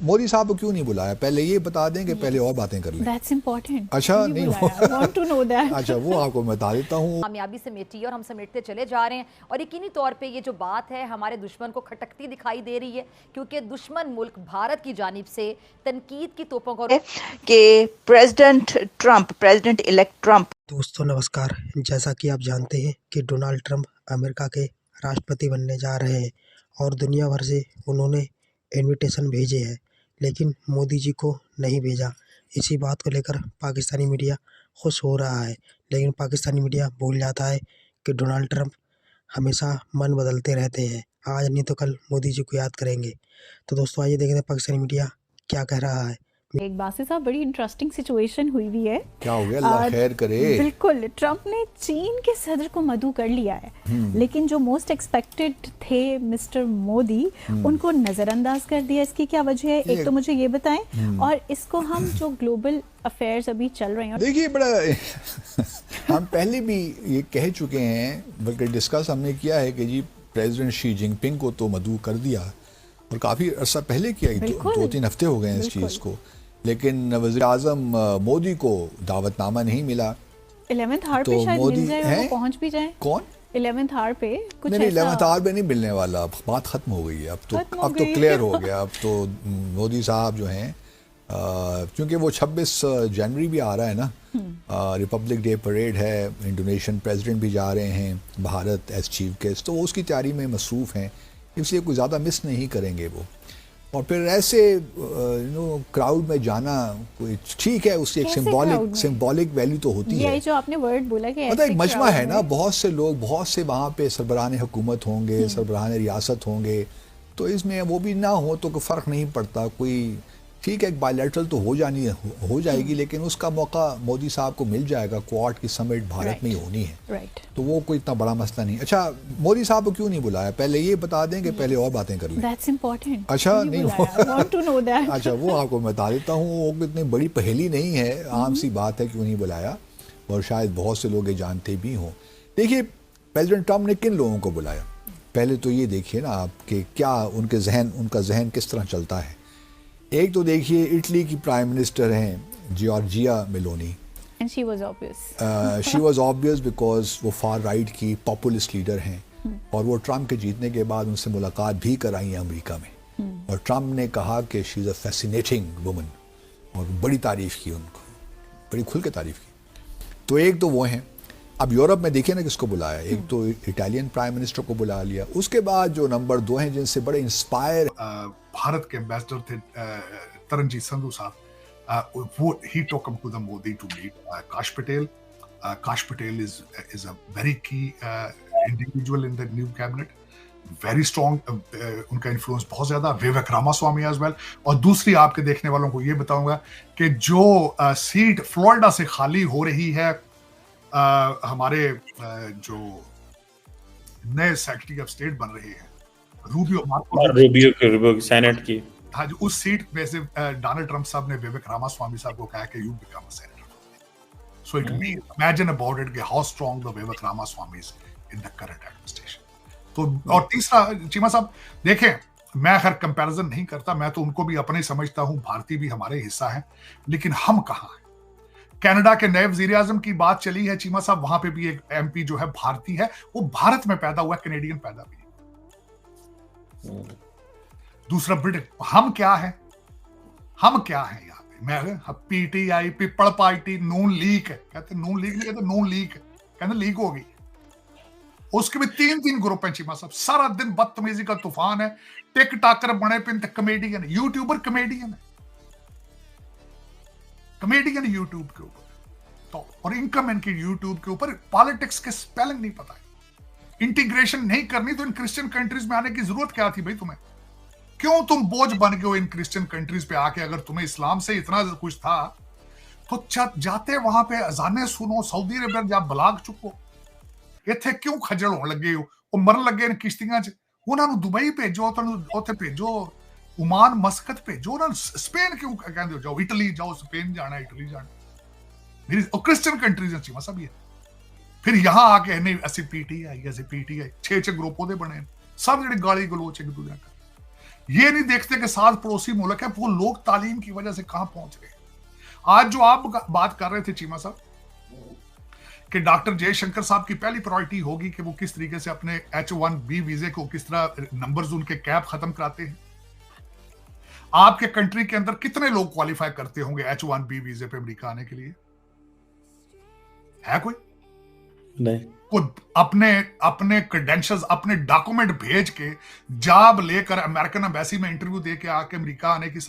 मोदी साहब को क्यों नहीं बुलाया, पहले ये बता दें कि पहले और बातें कर लें। That's important. अच्छा नहीं want to know that. अच्छा वो आपको मैं बता देता हूँ। कामयाबी समेटी और हम समेटते चले जा रहे हैं और यकीनी तौर पे ये जो बात है हमारे दुश्मन को खटकती दिखाई दे रही है, क्योंकि दुश्मन मुल्क भारत की जानिब से तनकीद की तोपों को कि प्रेसिडेंट इलेक्ट ट्रंप। दोस्तों नमस्कार। जैसा कि आप जानते हैं कि डोनाल्ड ट्रंप अमेरिका के राष्ट्रपति बनने जा रहे हैं और दुनिया भर से उन्होंने इनविटेशन भेजे हैं, लेकिन मोदी जी को नहीं भेजा। इसी बात को लेकर पाकिस्तानी मीडिया खुश हो रहा है, लेकिन पाकिस्तानी मीडिया भूल जाता है कि डोनाल्ड ट्रंप हमेशा मन बदलते रहते हैं। आज नहीं तो कल मोदी जी को याद करेंगे। तो दोस्तों आइए देखते हैं पाकिस्तानी मीडिया क्या कह रहा है। एक बात साहब, बड़ी इंटरेस्टिंग सिचुएशन हुई हुई है। क्या हो गया, अल्लाह खैर करे। बिल्कुल, ट्रंप ने चीन के सदर को मदऊ कर लिया है, लेकिन जो मोस्ट एक्सपेक्टेड थे मिस्टर मोदी, उनको नजरअंदाज कर दिया। इसकी क्या वजह है, एक तो मुझे ये बताएं, और इसको हम जो ग्लोबल अफेयर्स अभी चल रहे हैं, देखिए बड़ा हम पहले भी ये कह चुके हैं, बल्कि डिस्कस हमने किया है कि जी प्रेसिडेंट शी जिनपिंग को तो मदऊ कर दिया और काफ़ी अर्सा पहले किया, 2-3 हफ्ते हो गए हैं इस चीज़ को, लेकिन वज़ीर आज़म मोदी को दावतनामा नहीं मिला। 11th आवर तो पे शायद मोदी मिल जाए और वो पहुंच भी जाए। कौन 11th आवर पे कुछ नहीं, ऐसा 11th आवर पे नहीं मिलने वाला, अब बात खत्म हो गई है। अब तो गई। क्लियर हो गया। अब तो मोदी साहब जो हैं, क्योंकि वो 26 जनवरी भी आ रहा है ना, रिपब्लिक डे परेड है, इंडोनेशियन प्रेसिडेंट भी जा रहे हैं भारत एज चीफ गेस्ट, तो वो उसकी तैयारी में मसरूफ़ हैं, इसलिए कोई ज़्यादा मिस नहीं करेंगे वो। और फिर ऐसे क्राउड में जाना कोई ठीक है, उसकी एक सिंबॉलिक वैल्यू तो होती है। ये जो आपने वर्ड बोला कि मतलब एक मजमा है ना, बहुत से लोग, बहुत से वहाँ पे सरबराहान हुकूमत होंगे, सरबराहान रियासत होंगे, तो इसमें वो भी ना हो तो कोई फ़र्क नहीं पड़ता। कोई ठीक है, एक बायलैटरल तो हो जाएगी, लेकिन उसका मौका मोदी साहब को मिल जाएगा। क्वाड की समिट भारत में ही होनी है, तो वो कोई इतना बड़ा मसला नहीं। अच्छा मोदी साहब को क्यों नहीं बुलाया, पहले ये बता दें कि पहले और बातें कर लें। That's important. अच्छा नहीं want to know that. अच्छा वो आपको मैं बता देता हूँ, वो इतनी बड़ी पहेली नहीं है, आम सी बात है क्यों नहीं बुलाया, और शायद बहुत से लोग ये जानते भी हों। देखिए प्रेसिडेंट ट्रंप ने किन लोगों को बुलाया, पहले तो ये देखिए ना आप कि क्या उनका जहन किस तरह चलता है। एक तो देखिए इटली की प्राइम मिनिस्टर हैं Giorgia Meloni, And she was obvious. She was obvious because वो फार राइट की पॉपुलिस्ट लीडर हैं, और वो ट्रंप के जीतने के बाद उनसे मुलाकात भी कराई है अमेरिका में, और ट्रंप ने कहा कि she is a fascinating woman, और बड़ी तारीफ़ की उनको, बड़ी खुल के तारीफ़ की। तो एक तो वो हैं। अब यूरोप में देखिए ना किसको बुलाया, एक तो इटालियन प्राइम मिनिस्टर को बुला लिया, उसके बाद जो नंबर 2 हैं जिनसे बड़े इंस्पायर भारत के एम्बेसडर थे तरनजीत संधू साहब, वो ही took him to the Modi to meet Kash Patel. Kash Patel is a very key individual in the new cabinet, very strong, उनका इन्फ्लुएंस बहुत ज्यादा. विवेक रामास्वामी एज वेल. और दूसरी आपके देखने वालों को ये बताऊंगा कि जो सीट फ्लोरिडा से खाली हो रही है, हमारे जो नए सेक्रेटरी ऑफ स्टेट बन रहे हैं रूबियो सेनेट की, हाँ, उस सीट में से डोनाल्ड ट्रंप साहब ने विवेक रामास्वामी साहब को कहा कि you become a senator. So it means, imagine about it, how strong the Vivek Ramaswamy is in the current administration. तो और तीसरा चीमा साहब देखें, मैं खैर कंपैरिजन नहीं करता, मैं तो उनको भी अपने समझता हूं, भारतीय भी हमारे हिस्सा है, लेकिन हम कहाँ हैं? कनाडा के नए वजीर आजम की बात चली है चीमा साहब, वहां पे भी एक एमपी जो है भारतीय है, वो भारत में पैदा हुआ, कैनेडियन पैदा भी है. दूसरा ब्रिटेन. हम क्या है यहाँ? मैं पीटीआई, पीपल पार्टी, नून लीग है, कहते नून लीग नहीं कहते, नून लीग है, कहते लीग होगी. उसके भी 3 ग्रुप हैं चीमा साहब, सारा दिन बदतमीजी का तूफान है. टिक टाकर बने पिन कमेडियन, यूट्यूबर कमेडियन है, कमेडियन यूट्यूब के ऊपर, तो और इनकम इनकी यूट्यूब के ऊपर. पॉलिटिक्स के स्पेलिंग नहीं पता है. इंटीग्रेशन नहीं करनी तो इन क्रिश्चियन कंट्रीज में आने की जरूरत क्या थी भाई तुम्हें? क्यों तुम बोझ बन गए हो इन क्रिश्चियन कंट्रीज पे आके? अगर तुम्हें इस्लाम से इतना कुछ था तो जाते वहां पे अजाने सुनो, सऊदी अरब जा बलाग चुको. इत्थे क्यों खजल होने लगे हो? वो मरन लगे इन किश्तियां च. उन्होंने दुबई भेजो, उत्थे भेजो, ओमान मस्कत भेजो. उन्होंने स्पेन क्यों कहते हो जाओ, इटली जाओ, स्पेन जाना, इटली जाना. क्रिश्चियन कंट्रीज अच्छी मसा भी है. फिर यहां आके नहीं ऐसी पीटीआई 6 ग्रुप ओदे बने, सब जेडे गाली गलोच एक दूसरे का. ये नहीं देखते कि साथ पड़ोसी मुल्क है, वो लोग तालीम की वजह से कहां पहुंच रहे हैं। आज जो आप बात कर रहे थे चीमा साहब कि डॉक्टर जयशंकर साहब की पहली प्रायोरिटी होगी कि वो किस तरीके से अपने H1B वीजे को किस तरह नंबर्स उनके कैप खत्म कराते हैं। आपके कंट्री के अंदर कितने लोग क्वालिफाई करते होंगे H1B वीजे पे अमेरिका आने के लिए? है कोई? नहीं। कोई अपने क्रेडेंशियल्स, अपने डॉक्यूमेंट भेज के जॉब लेकर अमेरिकन एम्बेसी में इंटरव्यू दे के आके अमेरिका आने की